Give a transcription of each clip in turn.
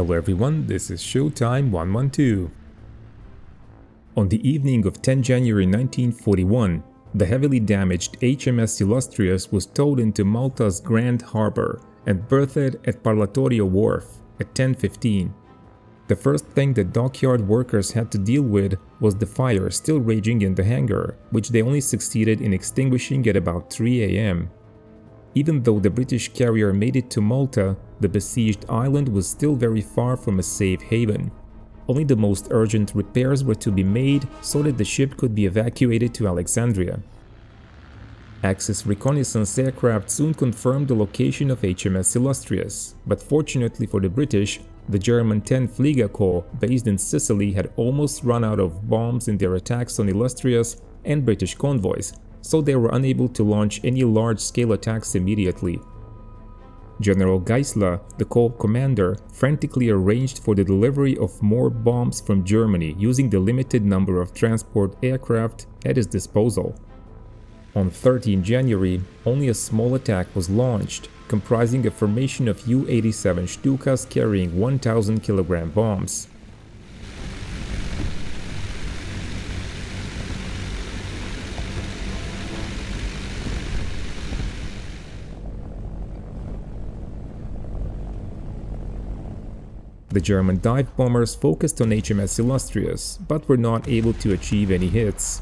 Hello everyone, this is Showtime 112. On the evening of 10 January 1941, the heavily damaged HMS Illustrious was towed into Malta's Grand Harbour and berthed at Parlatorio Wharf at 10:15. The first thing the dockyard workers had to deal with was the fire still raging in the hangar, which they only succeeded in extinguishing at about 3 a.m. Even though the British carrier made it to Malta, the besieged island was still very far from a safe haven. Only the most urgent repairs were to be made so that the ship could be evacuated to Alexandria. Axis reconnaissance aircraft soon confirmed the location of HMS Illustrious, but fortunately for the British, the German 10th Fliegerkorps, based in Sicily, had almost run out of bombs in their attacks on Illustrious and British convoys, so they were unable to launch any large-scale attacks immediately. General Geisler, the Corps commander, frantically arranged for the delivery of more bombs from Germany using the limited number of transport aircraft at his disposal. On 13 January, only a small attack was launched, comprising a formation of U-87 Stukas carrying 1,000 kg bombs. The German dive bombers focused on HMS Illustrious, but were not able to achieve any hits.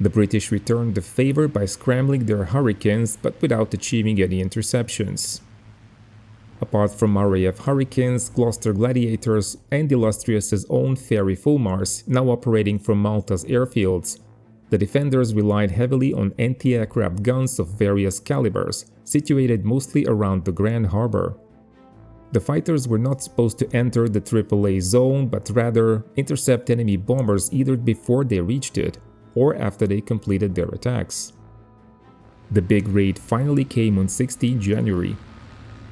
The British returned the favor by scrambling their Hurricanes, but without achieving any interceptions. Apart from RAF Hurricanes, Gloucester Gladiators, and Illustrious's own ferry Fulmars, now operating from Malta's airfields, the defenders relied heavily on anti-aircraft guns of various calibers, situated mostly around the Grand Harbour. The fighters were not supposed to enter the AAA zone, but rather intercept enemy bombers either before they reached it, or after they completed their attacks. The big raid finally came on 16 January.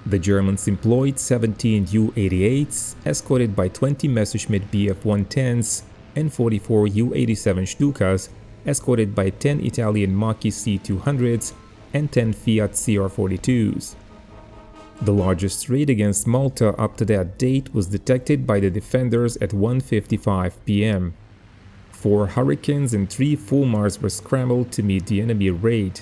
The Germans employed 17 U-88s, escorted by 20 Messerschmitt Bf-110s and 44 U-87 Stukas, escorted by 10 Italian Macchi C-200s and 10 Fiat CR-42s. The largest raid against Malta up to that date was detected by the defenders at 1:55 p.m. 4 Hurricanes and 3 Fulmars were scrambled to meet the enemy raid.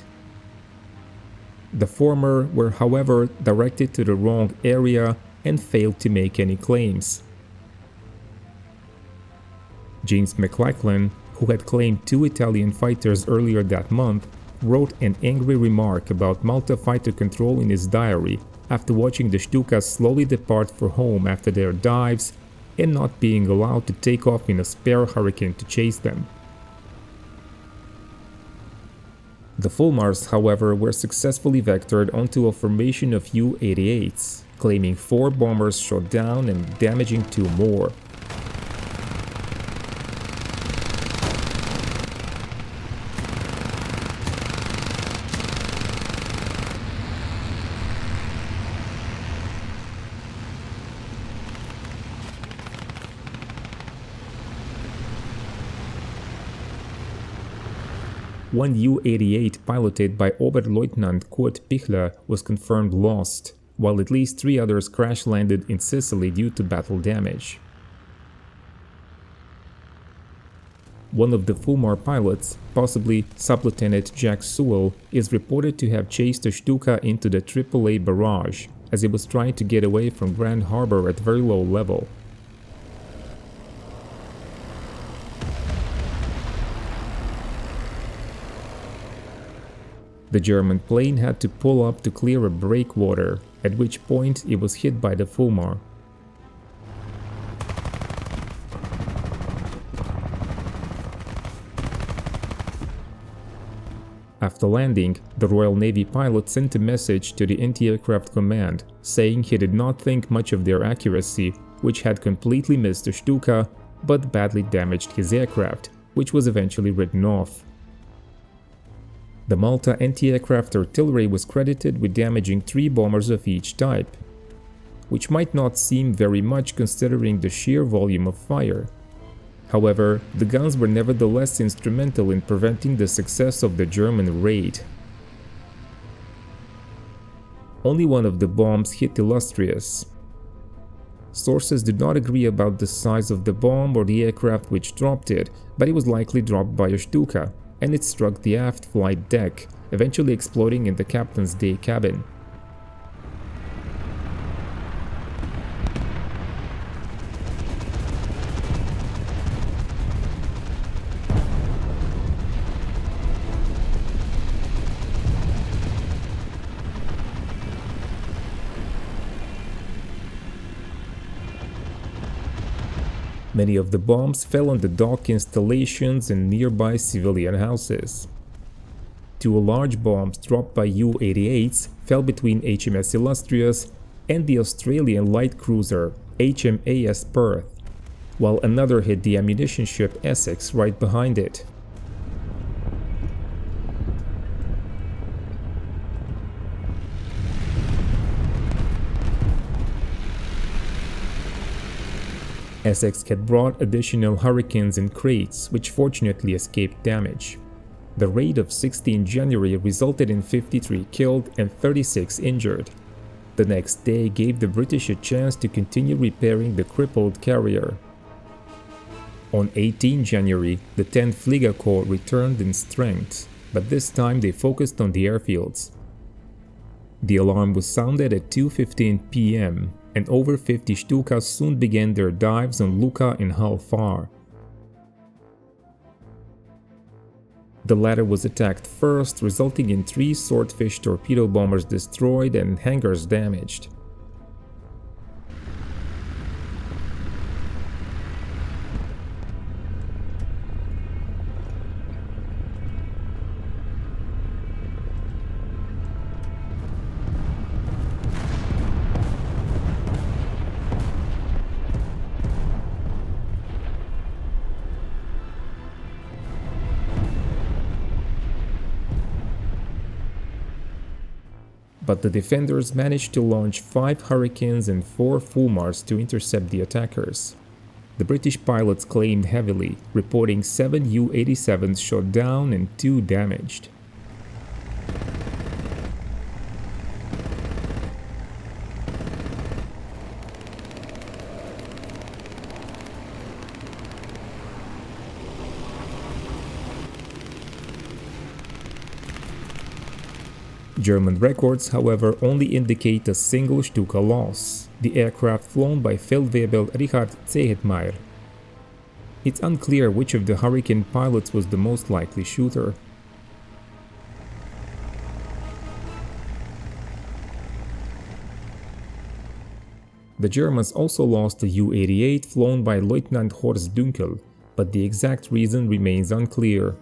The former were, however, directed to the wrong area and failed to make any claims. James McLachlan, who had claimed 2 Italian fighters earlier that month, wrote an angry remark about Malta fighter control in his diary after watching the Stukas slowly depart for home after their dives and not being allowed to take off in a spare Hurricane to chase them. The Fulmars, however, were successfully vectored onto a formation of U-88s, claiming 4 bombers shot down and damaging 2 more. One U-88 piloted by Oberleutnant Kurt Pichler was confirmed lost, while at least 3 others crash-landed in Sicily due to battle damage. One of the Fulmar pilots, possibly Sub-Lieutenant Jack Sewell, is reported to have chased a Stuka into the AAA barrage, as he was trying to get away from Grand Harbour at very low level. The German plane had to pull up to clear a breakwater, at which point it was hit by the Fulmar. After landing, the Royal Navy pilot sent a message to the anti-aircraft command, saying he did not think much of their accuracy, which had completely missed the Stuka, but badly damaged his aircraft, which was eventually written off. The Malta anti-aircraft artillery was credited with damaging 3 bombers of each type, which might not seem very much considering the sheer volume of fire. However, the guns were nevertheless instrumental in preventing the success of the German raid. Only one of the bombs hit Illustrious. Sources did not agree about the size of the bomb or the aircraft which dropped it, but it was likely dropped by a Stuka, and it struck the aft flight deck, eventually exploding in the captain's day cabin. Many of the bombs fell on the dock installations and nearby civilian houses. 2 large bombs dropped by U-88s fell between HMS Illustrious and the Australian light cruiser HMAS Perth, while another hit the ammunition ship Essex right behind it. Essex had brought additional Hurricanes in crates, which fortunately escaped damage. The raid of 16 January resulted in 53 killed and 36 injured. The next day gave the British a chance to continue repairing the crippled carrier. On 18 January, the 10th Flieger Corps returned in strength, but this time they focused on the airfields. The alarm was sounded at 2:15 p.m. and over 50 Stukas soon began their dives on Lucca and Hull Far. The latter was attacked first, resulting in 3 Swordfish torpedo bombers destroyed and hangars damaged. But the defenders managed to launch 5 Hurricanes and 4 Fulmars to intercept the attackers. The British pilots claimed heavily, reporting 7 U-87s shot down and 2 damaged. German records, however, only indicate a single Stuka loss, the aircraft flown by Feldwebel Richard Zehetmeier. It's unclear which of the Hurricane pilots was the most likely shooter. The Germans also lost a U-88 flown by Lieutenant Horst Dünkel, but the exact reason remains unclear.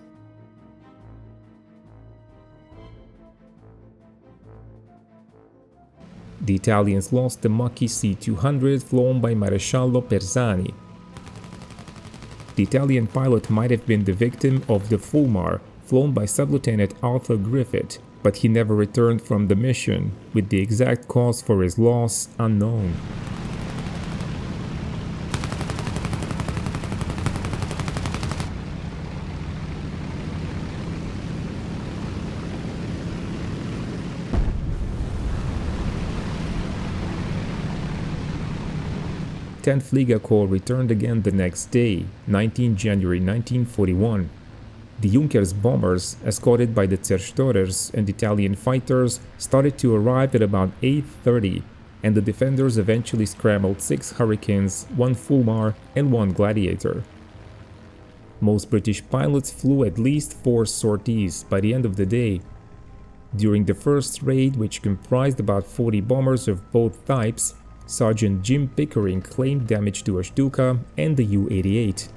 The Italians lost the Macchi C-200 flown by Maresciallo Persani. The Italian pilot might have been the victim of the Fulmar, flown by Sub-Lieutenant Arthur Griffith, but he never returned from the mission, with the exact cause for his loss unknown. The 10th Flieger Corps returned again the next day, 19 January 1941. The Junkers bombers, escorted by the Zerstörers and Italian fighters, started to arrive at about 8:30, and the defenders eventually scrambled 6 Hurricanes, 1 Fulmar, and 1 Gladiator. Most British pilots flew at least 4 sorties by the end of the day. During the first raid, which comprised about 40 bombers of both types, Sergeant Jim Pickering claimed damage to a Stuka and the U-88.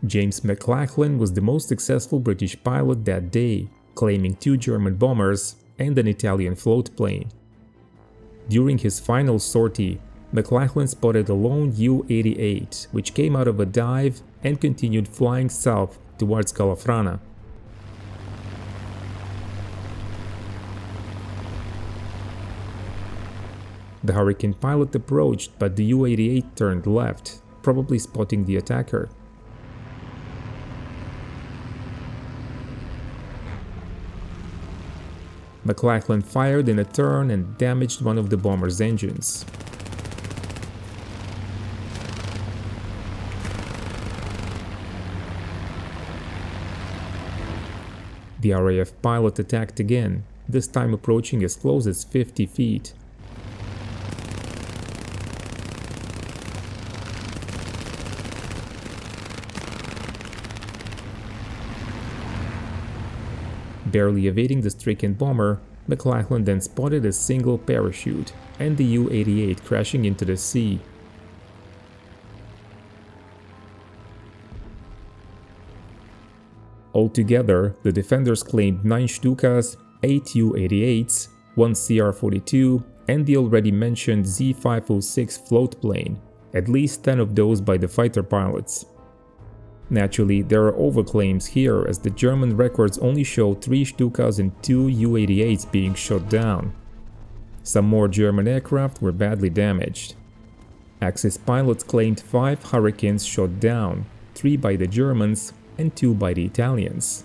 James McLachlan was the most successful British pilot that day, claiming 2 German bombers and an Italian float plane. During his final sortie, McLachlan spotted a lone U-88, which came out of a dive and continued flying south towards Calafrana. The Hurricane pilot approached, but the U-88 turned left, probably spotting the attacker. McLachlan fired in a turn and damaged one of the bomber's engines. The RAF pilot attacked again, this time approaching as close as 50 feet. Barely evading the stricken bomber, McLachlan then spotted a single parachute and the U-88 crashing into the sea. Altogether, the defenders claimed 9 Stukas, 8 U-88s, 1 CR-42 and the already mentioned Z-506 float plane, at least 10 of those by the fighter pilots. Naturally, there are overclaims here, as the German records only show 3 Stukas and 2 U-88s being shot down. Some more German aircraft were badly damaged. Axis pilots claimed 5 Hurricanes shot down, 3 by the Germans and 2 by the Italians.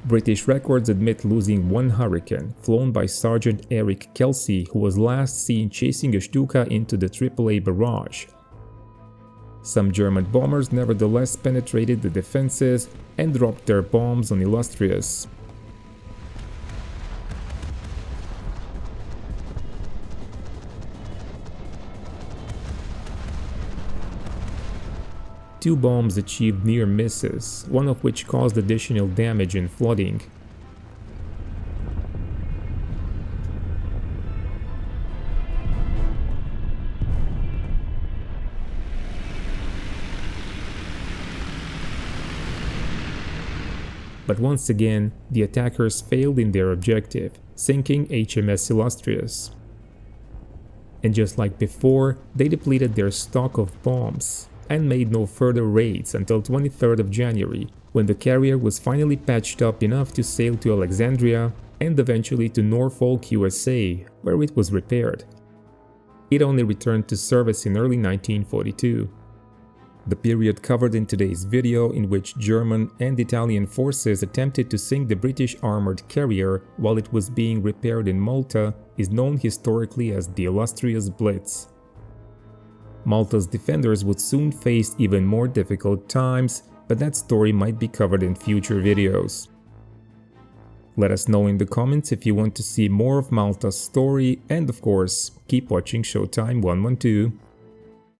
British records admit losing 1 Hurricane, flown by Sergeant Eric Kelsey, who was last seen chasing a Stuka into the AAA barrage. Some German bombers nevertheless penetrated the defenses and dropped their bombs on Illustrious. Two bombs achieved near misses, one of which caused additional damage and flooding. But once again, the attackers failed in their objective, sinking HMS Illustrious. And just like before, they depleted their stock of bombs and made no further raids until 23rd of January, when the carrier was finally patched up enough to sail to Alexandria and eventually to Norfolk, USA, where it was repaired. It only returned to service in early 1942. The period covered in today's video, in which German and Italian forces attempted to sink the British armored carrier while it was being repaired in Malta, is known historically as the Illustrious Blitz. Malta's defenders would soon face even more difficult times, but that story might be covered in future videos. Let us know in the comments if you want to see more of Malta's story, and of course, keep watching Showtime 112.